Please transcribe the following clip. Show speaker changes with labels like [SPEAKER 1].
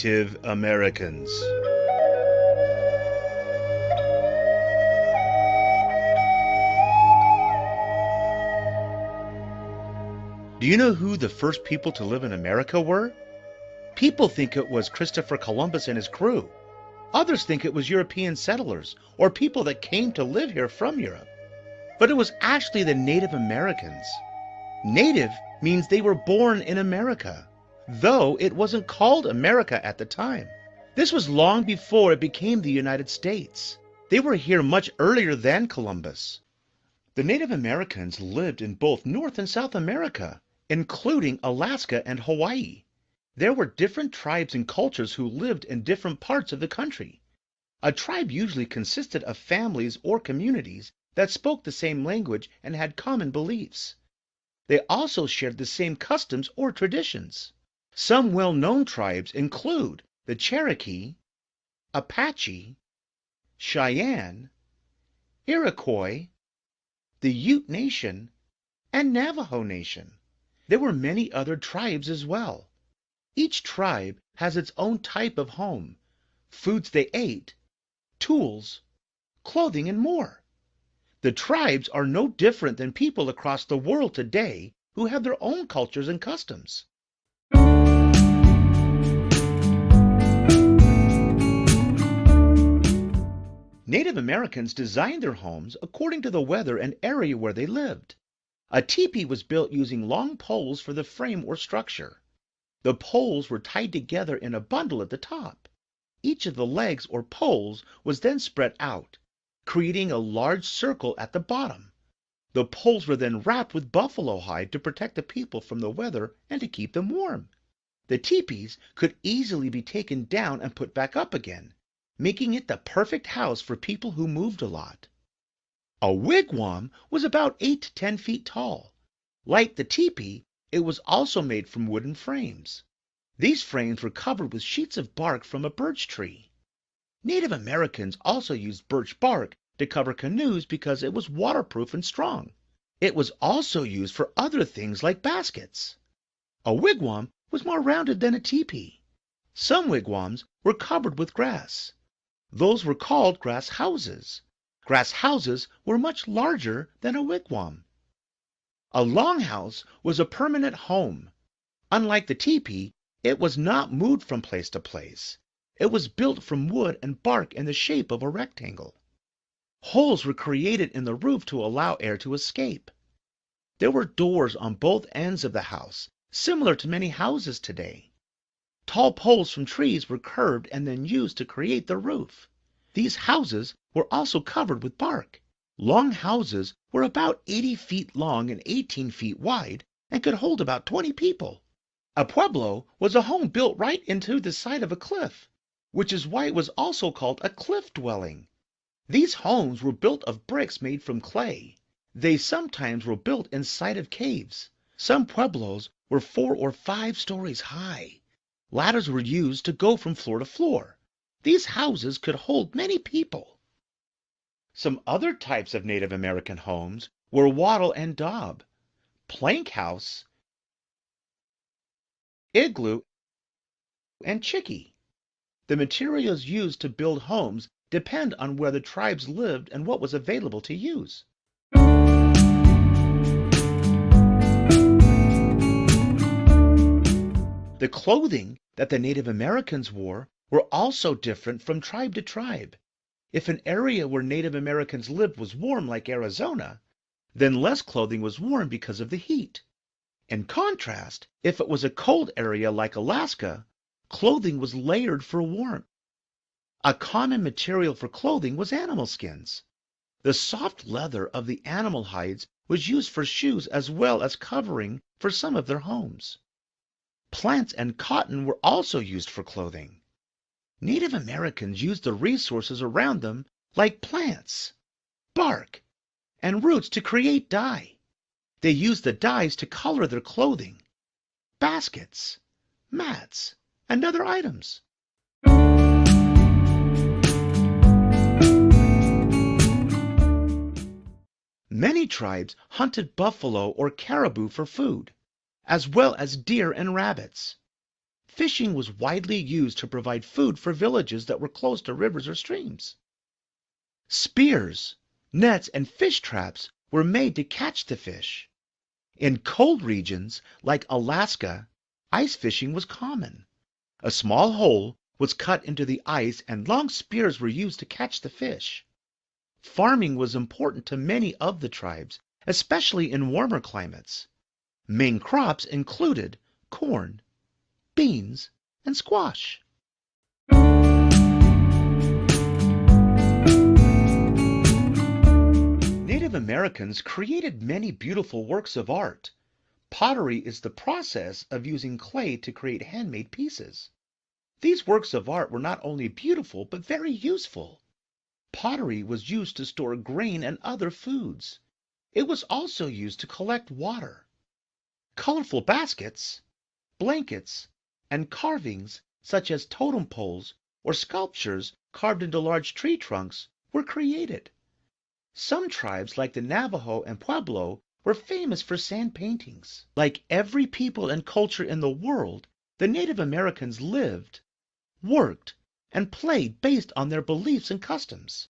[SPEAKER 1] Native Americans. Do you know who the first people to live in America were? People think it was Christopher Columbus and his crew. Others think it was European settlers or people that came to live here from Europe. But it was actually the Native Americans. Native means they were born in America, though it wasn't called America at the time. This was long before it became the United States. They were here much earlier than Columbus. The Native Americans lived in both North and South America, including Alaska and Hawaii. There were different tribes and cultures who lived in different parts of the country. A tribe usually consisted of families or communities that spoke the same language and had common beliefs. They also shared the same customs or traditions. Some well-known tribes include the Cherokee, Apache, Cheyenne, Iroquois, the Ute Nation, and Navajo Nation. There were many other tribes as well. Each tribe has its own type of home, foods they ate, tools, clothing, and more. The tribes are no different than people across the world today who have their own cultures and customs. Native Americans designed their homes according to the weather and area where they lived. A teepee was built using long poles for the frame or structure. The poles were tied together in a bundle at the top. Each of the legs or poles was then spread out, creating a large circle at the bottom. The poles were then wrapped with buffalo hide to protect the people from the weather and to keep them warm. The teepees could easily be taken down and put back up again, making it the perfect house for people who moved a lot. A wigwam was about 8 to 10 feet tall. Like the teepee, it was also made from wooden frames. These frames were covered with sheets of bark from a birch tree. Native Americans also used birch bark to cover canoes because it was waterproof and strong. It was also used for other things like baskets. A wigwam was more rounded than a teepee. Some wigwams were covered with grass. Those were called grass houses. Grass houses were much larger than a wigwam. A longhouse was a permanent home. Unlike the teepee, it was not moved from place to place. It was built from wood and bark in the shape of a rectangle. Holes were created in the roof to allow air to escape. There were doors on both ends of the house, similar to many houses today. Tall poles from trees were curved and then used to create the roof. These houses were also covered with bark. Long houses were about 80 feet long and 18 feet wide and could hold about 20 people. A pueblo was a home built right into the side of a cliff, which is why it was also called a cliff dwelling. These homes were built of bricks made from clay. They sometimes were built inside of caves. Some pueblos were 4 or 5 stories high. Ladders were used to go from floor to floor. These houses could hold many people. Some other types of Native American homes were wattle and daub, plank house, igloo, and chickee. The materials used to build homes depend on where the tribes lived and what was available to use. The clothing that the Native Americans wore were also different from tribe to tribe. If an area where Native Americans lived was warm like Arizona, then less clothing was worn because of the heat. In contrast, if it was a cold area like Alaska, clothing was layered for warmth. A common material for clothing was animal skins. The soft leather of the animal hides was used for shoes as well as covering for some of their homes. Plants and cotton were also used for clothing. Native Americans used the resources around them like plants, bark, and roots to create dye. They used the dyes to color their clothing, baskets, mats, and other items. Many tribes hunted buffalo or caribou for food, as well as deer and rabbits. Fishing was widely used to provide food for villages that were close to rivers or streams. Spears, nets, and fish traps were made to catch the fish. In cold regions like Alaska, ice fishing was common. A small hole was cut into the ice and long spears were used to catch the fish. Farming was important to many of the tribes, especially in warmer climates. Main crops included corn, beans, and squash. Native Americans created many beautiful works of art. Pottery is the process of using clay to create handmade pieces. These works of art were not only beautiful but very useful. Pottery was used to store grain and other foods. It was also used to collect water. Colorful baskets, blankets, and carvings such as totem poles or sculptures carved into large tree trunks were created. Some tribes, like the Navajo and Pueblo, were famous for sand paintings. Like every people and culture in the world, the Native Americans lived, worked, and played based on their beliefs and customs.